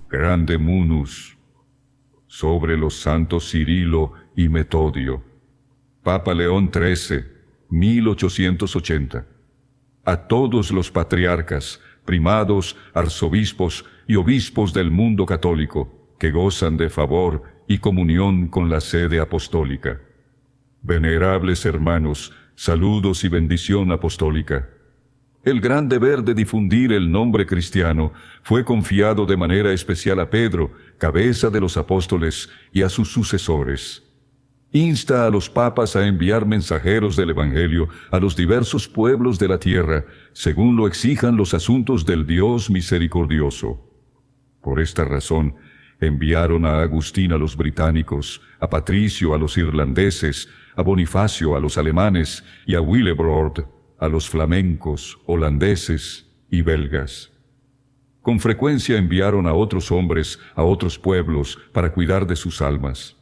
grande munus, sobre los santos Cirilo y Metodio, Papa León XIII, 1880. A todos los patriarcas, primados, arzobispos y obispos del mundo católico, que gozan de favor y comunión con la sede apostólica. Venerables hermanos, saludos y bendición apostólica. El gran deber de difundir el nombre cristiano fue confiado de manera especial a Pedro, cabeza de los apóstoles, y a sus sucesores. Insta a los papas a enviar mensajeros del Evangelio a los diversos pueblos de la tierra, según lo exijan los asuntos del Dios misericordioso. Por esta razón, enviaron a Agustín a los británicos, a Patricio a los irlandeses, a Bonifacio a los alemanes y a Willebrord a los flamencos, holandeses y belgas. Con frecuencia enviaron a otros hombres a otros pueblos para cuidar de sus almas.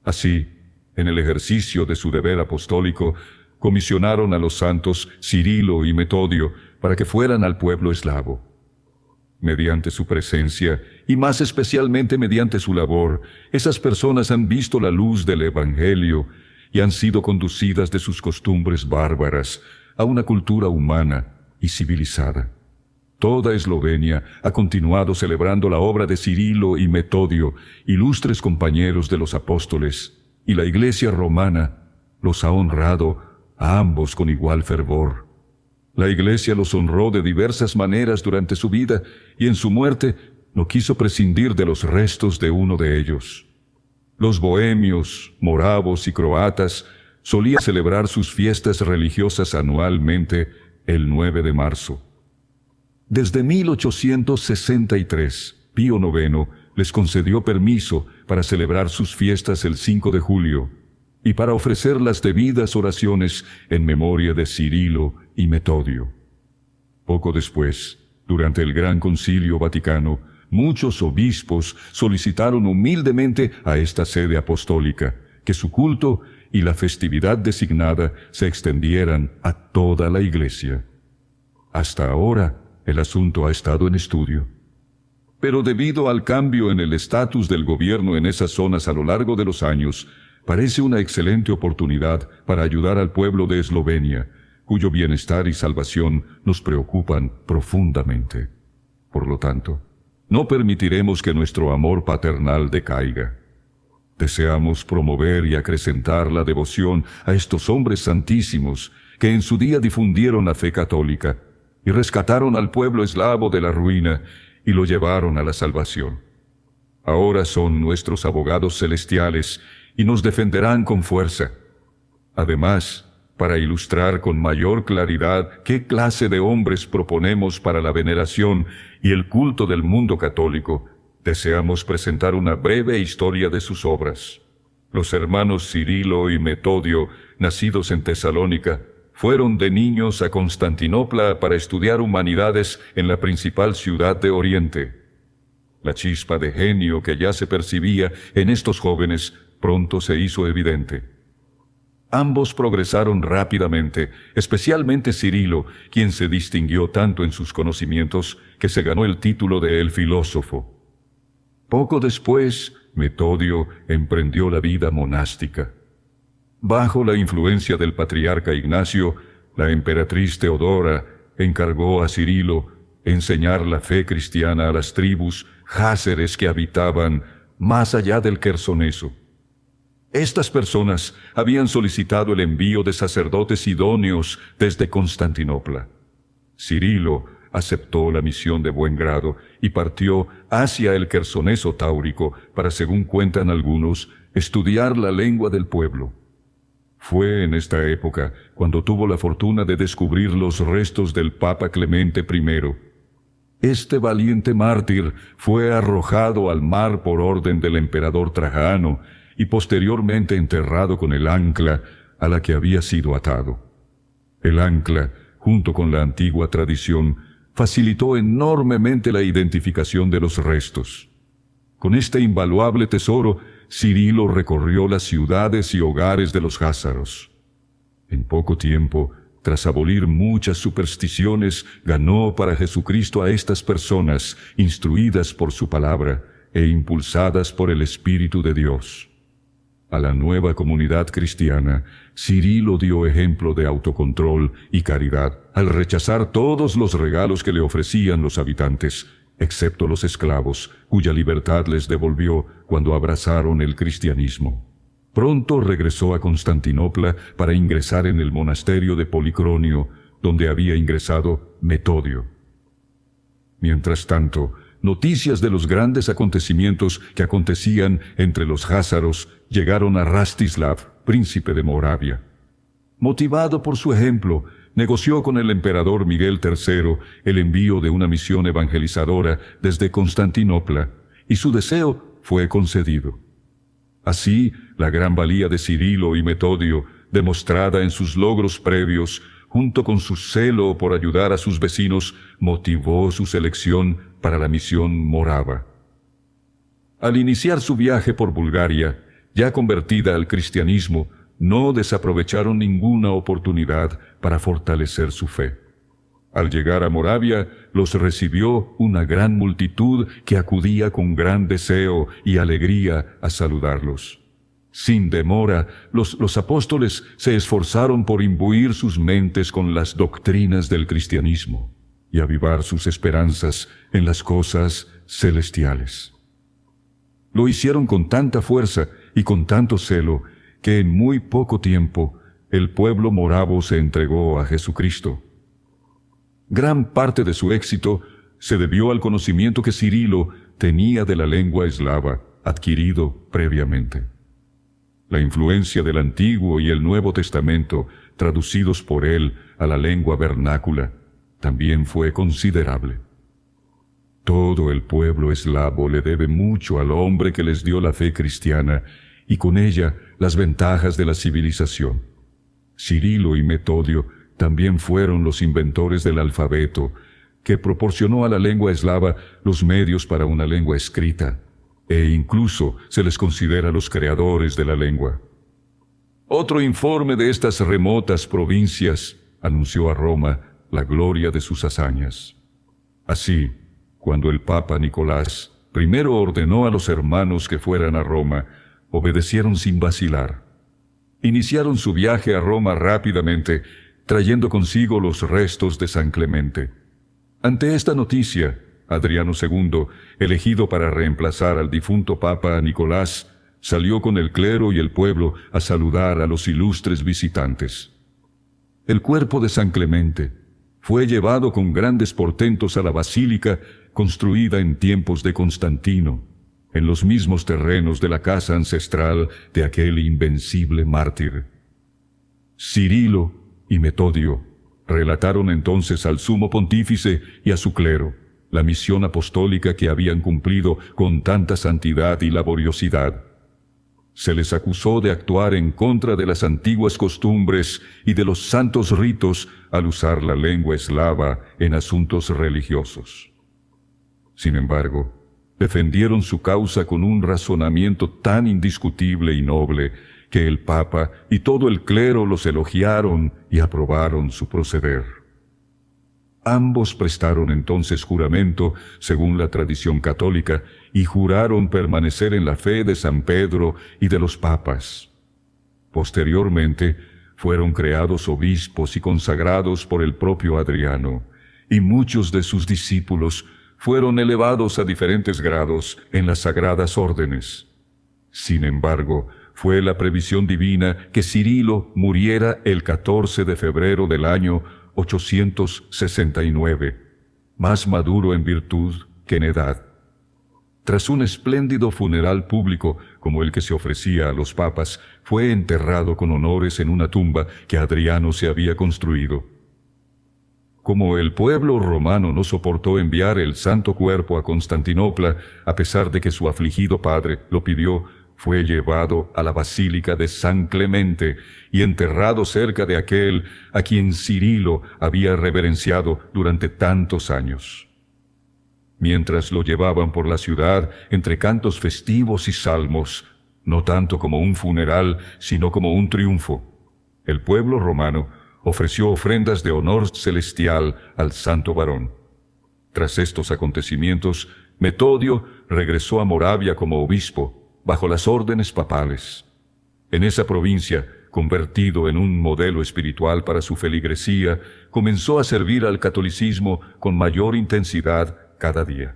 Así, en el ejercicio de su deber apostólico, comisionaron a los santos Cirilo y Metodio para que fueran al pueblo eslavo. Mediante su presencia, y más especialmente mediante su labor, esas personas han visto la luz del Evangelio y han sido conducidas de sus costumbres bárbaras a una cultura humana y civilizada. Toda Eslovenia ha continuado celebrando la obra de Cirilo y Metodio, ilustres compañeros de los apóstoles, y la Iglesia romana los ha honrado a ambos con igual fervor. La Iglesia los honró de diversas maneras durante su vida, y en su muerte no quiso prescindir de los restos de uno de ellos. Los bohemios, moravos y croatas solían celebrar sus fiestas religiosas anualmente el 9 de marzo. Desde 1863, Pío IX les concedió permiso para celebrar sus fiestas el 5 de julio y para ofrecer las debidas oraciones en memoria de Cirilo y Metodio. Poco después, durante el Gran Concilio Vaticano, muchos obispos solicitaron humildemente a esta sede apostólica que su culto y la festividad designada se extendieran a toda la Iglesia. Hasta ahora, el asunto ha estado en estudio. Pero debido al cambio en el estatus del gobierno en esas zonas a lo largo de los años, parece una excelente oportunidad para ayudar al pueblo de Eslovenia, cuyo bienestar y salvación nos preocupan profundamente. Por lo tanto, no permitiremos que nuestro amor paternal decaiga. Deseamos promover y acrecentar la devoción a estos hombres santísimos que en su día difundieron la fe católica y rescataron al pueblo eslavo de la ruina y lo llevaron a la salvación. Ahora son nuestros abogados celestiales y nos defenderán con fuerza. Además, para ilustrar con mayor claridad qué clase de hombres proponemos para la veneración y el culto del mundo católico, deseamos presentar una breve historia de sus obras. Los hermanos Cirilo y Metodio, nacidos en Tesalónica, fueron de niños a Constantinopla para estudiar humanidades en la principal ciudad de Oriente. La chispa de genio que ya se percibía en estos jóvenes pronto se hizo evidente. Ambos progresaron rápidamente, especialmente Cirilo, quien se distinguió tanto en sus conocimientos que se ganó el título de el filósofo. Poco después, Metodio emprendió la vida monástica. Bajo la influencia del patriarca Ignacio, la emperatriz Teodora encargó a Cirilo enseñar la fe cristiana a las tribus jázeres que habitaban más allá del Quersoneso. Estas personas habían solicitado el envío de sacerdotes idóneos desde Constantinopla. Cirilo aceptó la misión de buen grado y partió hacia el Quersoneso táurico para, según cuentan algunos, estudiar la lengua del pueblo. Fue en esta época cuando tuvo la fortuna de descubrir los restos del Papa Clemente I. Este valiente mártir fue arrojado al mar por orden del emperador Trajano y posteriormente enterrado con el ancla a la que había sido atado. El ancla, junto con la antigua tradición, facilitó enormemente la identificación de los restos. Con este invaluable tesoro, Cirilo recorrió las ciudades y hogares de los jázaros. En poco tiempo, tras abolir muchas supersticiones, ganó para Jesucristo a estas personas, instruidas por su palabra e impulsadas por el Espíritu de Dios. A la nueva comunidad cristiana, Cirilo dio ejemplo de autocontrol y caridad al rechazar todos los regalos que le ofrecían los habitantes, excepto los esclavos, cuya libertad les devolvió cuando abrazaron el cristianismo. Pronto regresó a Constantinopla para ingresar en el monasterio de Policronio, donde había ingresado Metodio. Mientras tanto, noticias de los grandes acontecimientos que acontecían entre los jázaros llegaron a Rastislav, príncipe de Moravia. Motivado por su ejemplo, negoció con el emperador Miguel III el envío de una misión evangelizadora desde Constantinopla, y su deseo fue concedido. Así, la gran valía de Cirilo y Metodio, demostrada en sus logros previos, junto con su celo por ayudar a sus vecinos, motivó su selección para la misión morava. Al iniciar su viaje por Bulgaria, ya convertida al cristianismo, no desaprovecharon ninguna oportunidad para fortalecer su fe. Al llegar a Moravia, los recibió una gran multitud que acudía con gran deseo y alegría a saludarlos. Sin demora, los apóstoles se esforzaron por imbuir sus mentes con las doctrinas del cristianismo y avivar sus esperanzas en las cosas celestiales. Lo hicieron con tanta fuerza y con tanto celo que en muy poco tiempo el pueblo moravo se entregó a Jesucristo. Gran parte de su éxito se debió al conocimiento que Cirilo tenía de la lengua eslava, adquirido previamente. La influencia del Antiguo y el Nuevo Testamento, traducidos por él a la lengua vernácula, también fue considerable. Todo el pueblo eslavo le debe mucho al hombre que les dio la fe cristiana y con ella las ventajas de la civilización. Cirilo y Metodio también fueron los inventores del alfabeto, que proporcionó a la lengua eslava los medios para una lengua escrita, e incluso se les considera los creadores de la lengua. Otro informe de estas remotas provincias anunció a Roma la gloria de sus hazañas. Así, cuando el Papa Nicolás primero ordenó a los hermanos que fueran a Roma, obedecieron sin vacilar. Iniciaron su viaje a Roma rápidamente, trayendo consigo los restos de San Clemente. Ante esta noticia, Adriano II, elegido para reemplazar al difunto Papa Nicolás, salió con el clero y el pueblo a saludar a los ilustres visitantes. El cuerpo de San Clemente fue llevado con grandes portentos a la basílica construida en tiempos de Constantino, en los mismos terrenos de la casa ancestral de aquel invencible mártir. Cirilo y Metodio relataron entonces al sumo pontífice y a su clero la misión apostólica que habían cumplido con tanta santidad y laboriosidad. Se les acusó de actuar en contra de las antiguas costumbres y de los santos ritos al usar la lengua eslava en asuntos religiosos. Sin embargo, defendieron su causa con un razonamiento tan indiscutible y noble que el Papa y todo el clero los elogiaron y aprobaron su proceder. Ambos prestaron entonces juramento, según la tradición católica, y juraron permanecer en la fe de San Pedro y de los papas. Posteriormente, fueron creados obispos y consagrados por el propio Adriano, y muchos de sus discípulos fueron elevados a diferentes grados en las sagradas órdenes. Sin embargo, fue la previsión divina que Cirilo muriera el 14 de febrero del año 869, más maduro en virtud que en edad. Tras un espléndido funeral público como el que se ofrecía a los papas, fue enterrado con honores en una tumba que Adriano se había construido. Como el pueblo romano no soportó enviar el santo cuerpo a Constantinopla, a pesar de que su afligido padre lo pidió, fue llevado a la basílica de San Clemente y enterrado cerca de aquel a quien Cirilo había reverenciado durante tantos años. Mientras lo llevaban por la ciudad entre cantos festivos y salmos, no tanto como un funeral, sino como un triunfo, el pueblo romano ofreció ofrendas de honor celestial al santo varón. Tras estos acontecimientos, Metodio regresó a Moravia como obispo, bajo las órdenes papales. En esa provincia, convertido en un modelo espiritual para su feligresía, comenzó a servir al catolicismo con mayor intensidad cada día.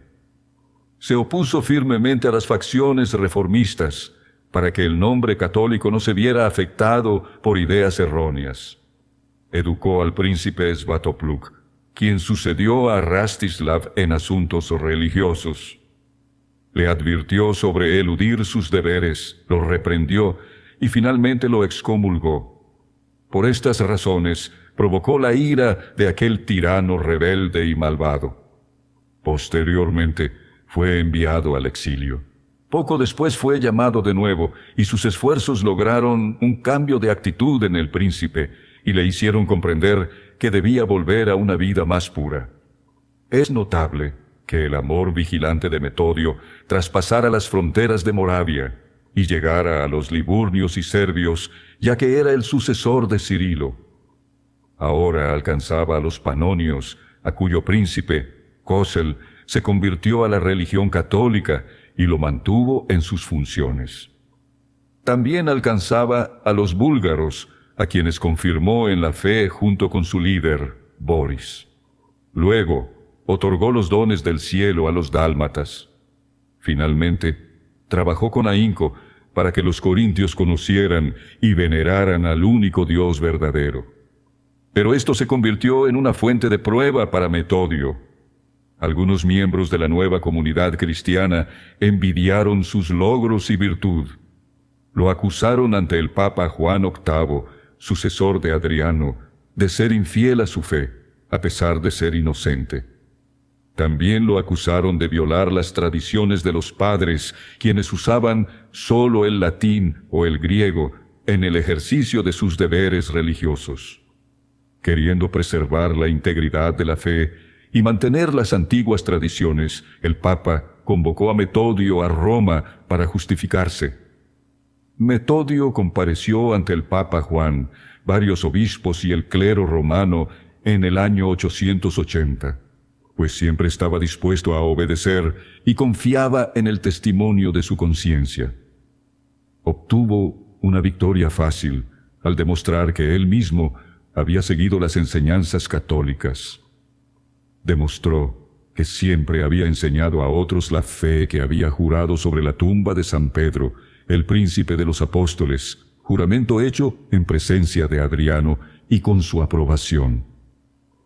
Se opuso firmemente a las facciones reformistas, para que el nombre católico no se viera afectado por ideas erróneas. Educó al príncipe Svatopluk, quien sucedió a Rastislav en asuntos religiosos. Le advirtió sobre eludir sus deberes, lo reprendió y finalmente lo excomulgó. Por estas razones, provocó la ira de aquel tirano rebelde y malvado. Posteriormente, fue enviado al exilio. Poco después fue llamado de nuevo, y sus esfuerzos lograron un cambio de actitud en el príncipe, y le hicieron comprender que debía volver a una vida más pura. Es notable que el amor vigilante de Metodio traspasara las fronteras de Moravia y llegara a los liburnios y serbios, ya que era el sucesor de Cirilo. Ahora alcanzaba a los panonios, a cuyo príncipe, Cosel, se convirtió a la religión católica y lo mantuvo en sus funciones. También alcanzaba a los búlgaros, a quienes confirmó en la fe junto con su líder, Boris. Luego, otorgó los dones del cielo a los dálmatas. Finalmente, trabajó con ahínco para que los corintios conocieran y veneraran al único Dios verdadero. Pero esto se convirtió en una fuente de prueba para Metodio. Algunos miembros de la nueva comunidad cristiana envidiaron sus logros y virtud. Lo acusaron ante el Papa Juan VIII, sucesor de Adriano, de ser infiel a su fe, a pesar de ser inocente. También lo acusaron de violar las tradiciones de los padres, quienes usaban solo el latín o el griego en el ejercicio de sus deberes religiosos. Queriendo preservar la integridad de la fe y mantener las antiguas tradiciones, el Papa convocó a Metodio a Roma para justificarse. Metodio compareció ante el Papa Juan, varios obispos y el clero romano en el año 880, pues siempre estaba dispuesto a obedecer y confiaba en el testimonio de su conciencia. Obtuvo una victoria fácil al demostrar que él mismo había seguido las enseñanzas católicas. Demostró que siempre había enseñado a otros la fe que había jurado sobre la tumba de San Pedro, el príncipe de los apóstoles, juramento hecho en presencia de Adriano y con su aprobación.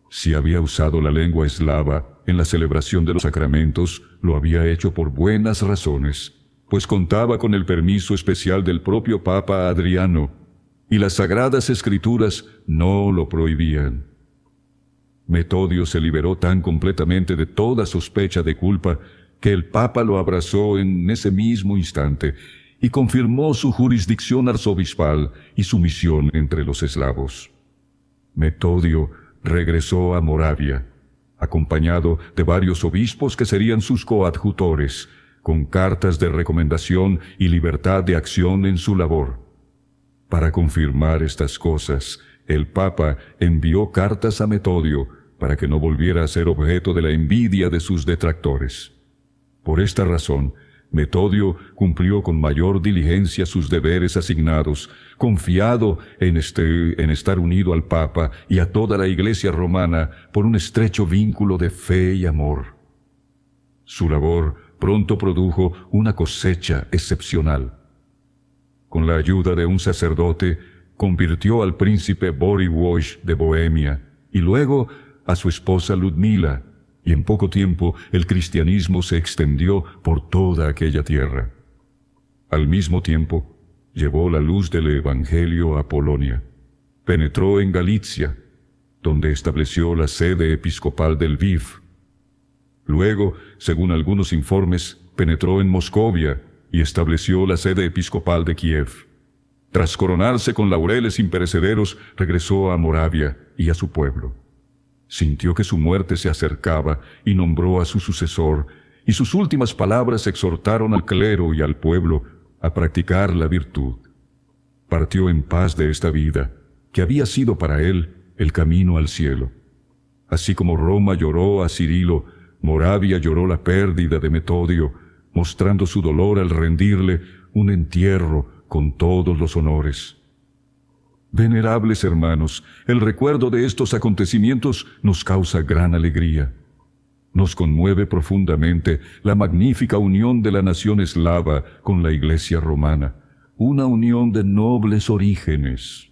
Si había usado la lengua eslava en la celebración de los sacramentos, lo había hecho por buenas razones, pues contaba con el permiso especial del propio Papa Adriano, y las Sagradas Escrituras no lo prohibían. Metodio se liberó tan completamente de toda sospecha de culpa que el Papa lo abrazó en ese mismo instante y confirmó su jurisdicción arzobispal y su misión entre los eslavos. Metodio regresó a Moravia, acompañado de varios obispos que serían sus coadjutores, con cartas de recomendación y libertad de acción en su labor. Para confirmar estas cosas, el Papa envió cartas a Metodio para que no volviera a ser objeto de la envidia de sus detractores. Por esta razón, Metodio cumplió con mayor diligencia sus deberes asignados, confiado en estar unido al Papa y a toda la Iglesia romana por un estrecho vínculo de fe y amor. Su labor pronto produjo una cosecha excepcional. Con la ayuda de un sacerdote, convirtió al príncipe Boris de Bohemia y luego a su esposa Ludmila, y en poco tiempo el cristianismo se extendió por toda aquella tierra. Al mismo tiempo, llevó la luz del Evangelio a Polonia. Penetró en Galicia, donde estableció la sede episcopal del Lviv. Luego, según algunos informes, penetró en Moscovia y estableció la sede episcopal de Kiev. Tras coronarse con laureles imperecederos, regresó a Moravia y a su pueblo. Sintió que su muerte se acercaba y nombró a su sucesor, y sus últimas palabras exhortaron al clero y al pueblo a practicar la virtud. Partió en paz de esta vida, que había sido para él el camino al cielo. Así como Roma lloró a Cirilo, Moravia lloró la pérdida de Metodio, mostrando su dolor al rendirle un entierro con todos los honores. Venerables hermanos, el recuerdo de estos acontecimientos nos causa gran alegría. Nos conmueve profundamente la magnífica unión de la nación eslava con la Iglesia romana, una unión de nobles orígenes.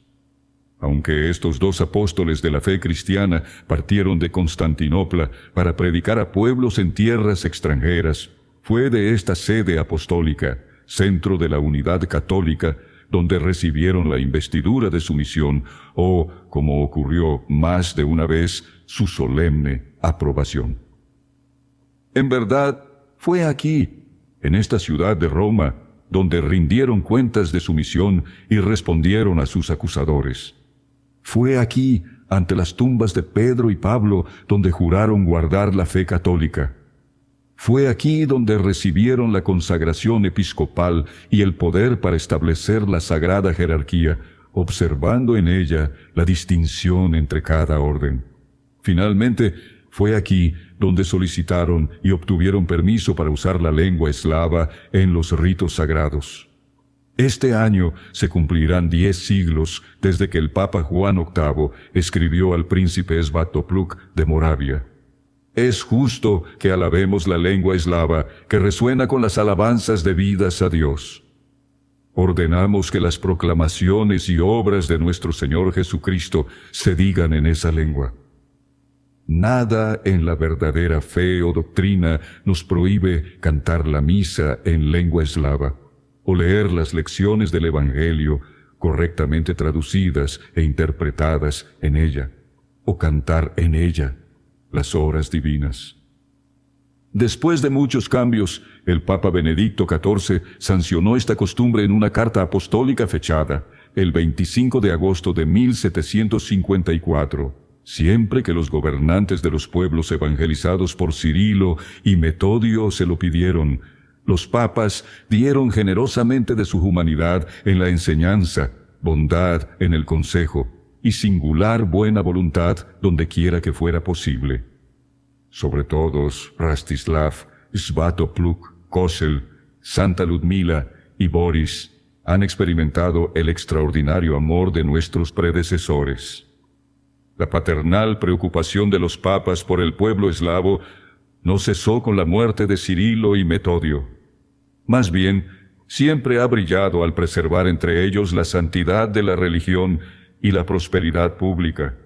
Aunque estos dos apóstoles de la fe cristiana partieron de Constantinopla para predicar a pueblos en tierras extranjeras, fue de esta sede apostólica, centro de la unidad católica, donde recibieron la investidura de su misión, o, como ocurrió más de una vez, su solemne aprobación. En verdad, fue aquí, en esta ciudad de Roma, donde rindieron cuentas de su misión y respondieron a sus acusadores. Fue aquí, ante las tumbas de Pedro y Pablo, donde juraron guardar la fe católica. Fue aquí donde recibieron la consagración episcopal y el poder para establecer la sagrada jerarquía, observando en ella la distinción entre cada orden. Finalmente, fue aquí donde solicitaron y obtuvieron permiso para usar la lengua eslava en los ritos sagrados. Este año se cumplirán 10 siglos desde que el Papa Juan VIII escribió al príncipe Svatopluk de Moravia: «Es justo que alabemos la lengua eslava que resuena con las alabanzas debidas a Dios. Ordenamos que las proclamaciones y obras de nuestro Señor Jesucristo se digan en esa lengua. Nada en la verdadera fe o doctrina nos prohíbe cantar la misa en lengua eslava, o leer las lecciones del Evangelio correctamente traducidas e interpretadas en ella, o cantar en ella las horas divinas». Después de muchos cambios, el Papa Benedicto XIV sancionó esta costumbre en una carta apostólica fechada el 25 de agosto de 1754, siempre que los gobernantes de los pueblos evangelizados por Cirilo y Metodio se lo pidieron. Los papas dieron generosamente de su humanidad en la enseñanza, bondad en el consejo y singular buena voluntad donde quiera que fuera posible. Sobre todos, Rastislav, Svatopluk, Kozel, Santa Ludmila y Boris han experimentado el extraordinario amor de nuestros predecesores. La paternal preocupación de los papas por el pueblo eslavo no cesó con la muerte de Cirilo y Metodio. Más bien, siempre ha brillado al preservar entre ellos la santidad de la religión y la prosperidad pública.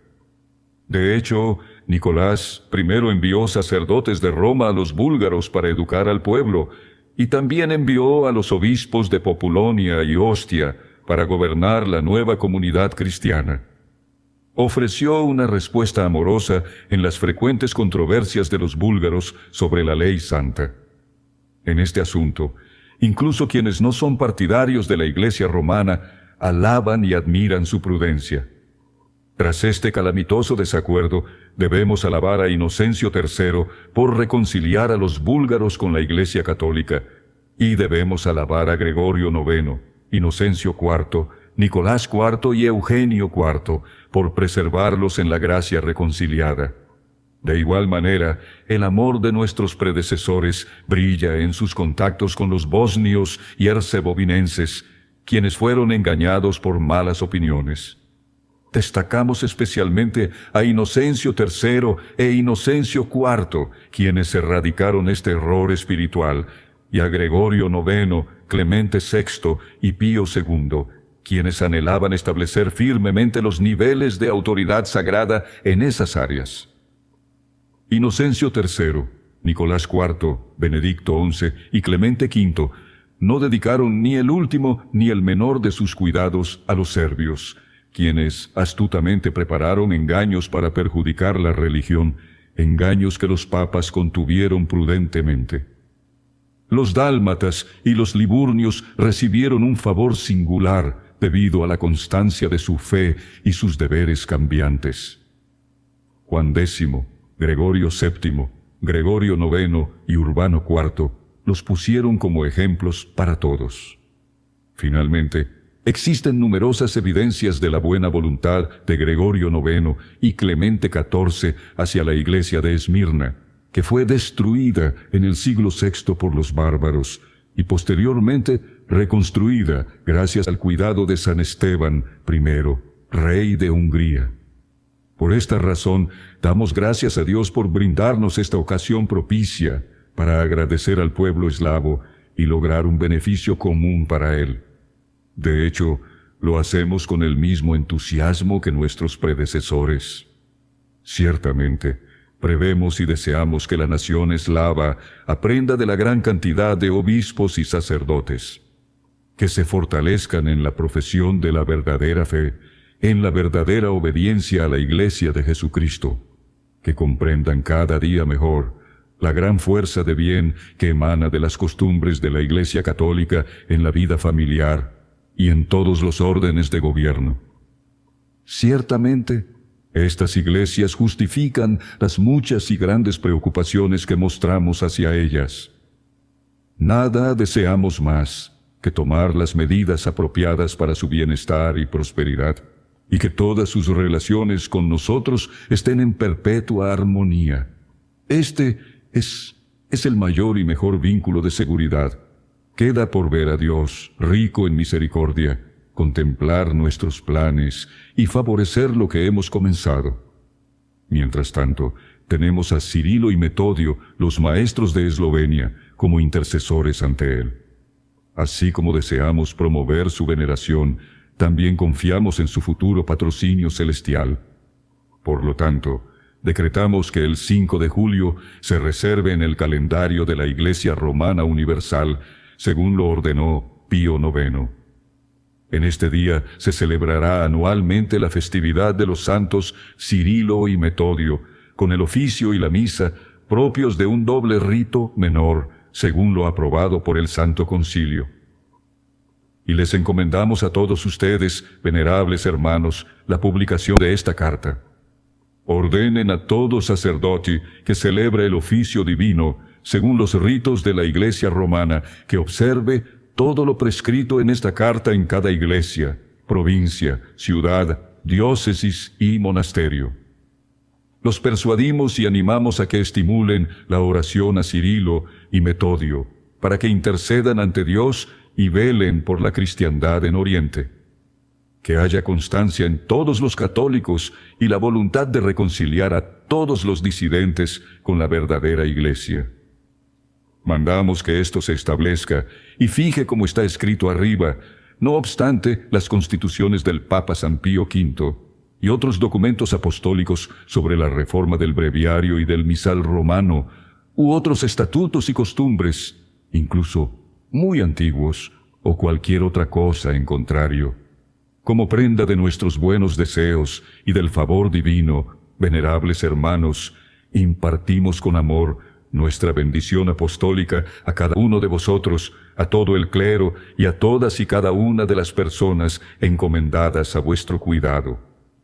De hecho, Nicolás primero envió sacerdotes de Roma a los búlgaros para educar al pueblo, y también envió a los obispos de Populonia y Ostia para gobernar la nueva comunidad cristiana. Ofreció una respuesta amorosa en las frecuentes controversias de los búlgaros sobre la ley santa. En este asunto, incluso quienes no son partidarios de la Iglesia romana alaban y admiran su prudencia. Tras este calamitoso desacuerdo, debemos alabar a Inocencio III por reconciliar a los búlgaros con la Iglesia católica, y debemos alabar a Gregorio IX, Inocencio IV, Nicolás IV y Eugenio IV por preservarlos en la gracia reconciliada. De igual manera, el amor de nuestros predecesores brilla en sus contactos con los bosnios y herzegovinenses, quienes fueron engañados por malas opiniones. Destacamos especialmente a Inocencio III e Inocencio IV, quienes erradicaron este error espiritual, y a Gregorio IX, Clemente VI y Pío II, quienes anhelaban establecer firmemente los niveles de autoridad sagrada en esas áreas. Inocencio III, Nicolás IV, Benedicto XI y Clemente V no dedicaron ni el último ni el menor de sus cuidados a los serbios, quienes astutamente prepararon engaños para perjudicar la religión, engaños que los papas contuvieron prudentemente. Los dálmatas y los liburnios recibieron un favor singular debido a la constancia de su fe y sus deberes cambiantes. Juan X, Gregorio VII, Gregorio IX y Urbano IV los pusieron como ejemplos para todos. Finalmente, Existen numerosas evidencias de la buena voluntad de Gregorio IX y Clemente XIV hacia la iglesia de Esmirna, que fue destruida en el siglo VI por los bárbaros y posteriormente reconstruida gracias al cuidado de San Esteban I, rey de Hungría. Por esta razón, damos gracias a Dios por brindarnos esta ocasión propicia para agradecer al pueblo eslavo y lograr un beneficio común para él. De hecho, lo hacemos con el mismo entusiasmo que nuestros predecesores. Ciertamente, prevemos y deseamos que la nación eslava aprenda de la gran cantidad de obispos y sacerdotes, que se fortalezcan en la profesión de la verdadera fe, en la verdadera obediencia a la Iglesia de Jesucristo, que comprendan cada día mejor la gran fuerza de bien que emana de las costumbres de la Iglesia católica en la vida familiar y en todos los órdenes de gobierno. Ciertamente, estas iglesias justifican las muchas y grandes preocupaciones que mostramos hacia ellas. Nada deseamos más que tomar las medidas apropiadas para su bienestar y prosperidad, y que todas sus relaciones con nosotros estén en perpetua armonía. Este es el mayor y mejor vínculo de seguridad. Queda por ver a Dios, rico en misericordia, contemplar nuestros planes y favorecer lo que hemos comenzado. Mientras tanto, tenemos a Cirilo y Metodio, los maestros de Eslovenia, como intercesores ante Él. Así como deseamos promover su veneración, también confiamos en su futuro patrocinio celestial. Por lo tanto, decretamos que el 5 de julio se reserve en el calendario de la Iglesia Romana Universal, según lo ordenó Pío IX. En este día se celebrará anualmente la festividad de los santos Cirilo y Metodio, con el oficio y la misa propios de un doble rito menor, según lo aprobado por el Santo Concilio. Y les encomendamos a todos ustedes, venerables hermanos, la publicación de esta carta. Ordenen a todo sacerdote que celebre el oficio divino, según los ritos de la Iglesia romana, que observe todo lo prescrito en esta carta en cada iglesia, provincia, ciudad, diócesis y monasterio. Los persuadimos y animamos a que estimulen la oración a Cirilo y Metodio, para que intercedan ante Dios y velen por la cristiandad en Oriente. Que haya constancia en todos los católicos y la voluntad de reconciliar a todos los disidentes con la verdadera Iglesia. Mandamos que esto se establezca y fije como está escrito arriba, no obstante las constituciones del Papa San Pío V y otros documentos apostólicos sobre la reforma del breviario y del misal romano, u otros estatutos y costumbres, incluso muy antiguos, o cualquier otra cosa en contrario. Como prenda de nuestros buenos deseos y del favor divino, venerables hermanos, impartimos con amor nuestra bendición apostólica a cada uno de vosotros, a todo el clero y a todas y cada una de las personas encomendadas a vuestro cuidado.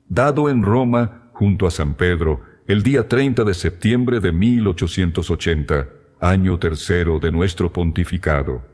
Dado en Roma, junto a San Pedro, el día 30 de septiembre de 1880, año tercero de nuestro pontificado.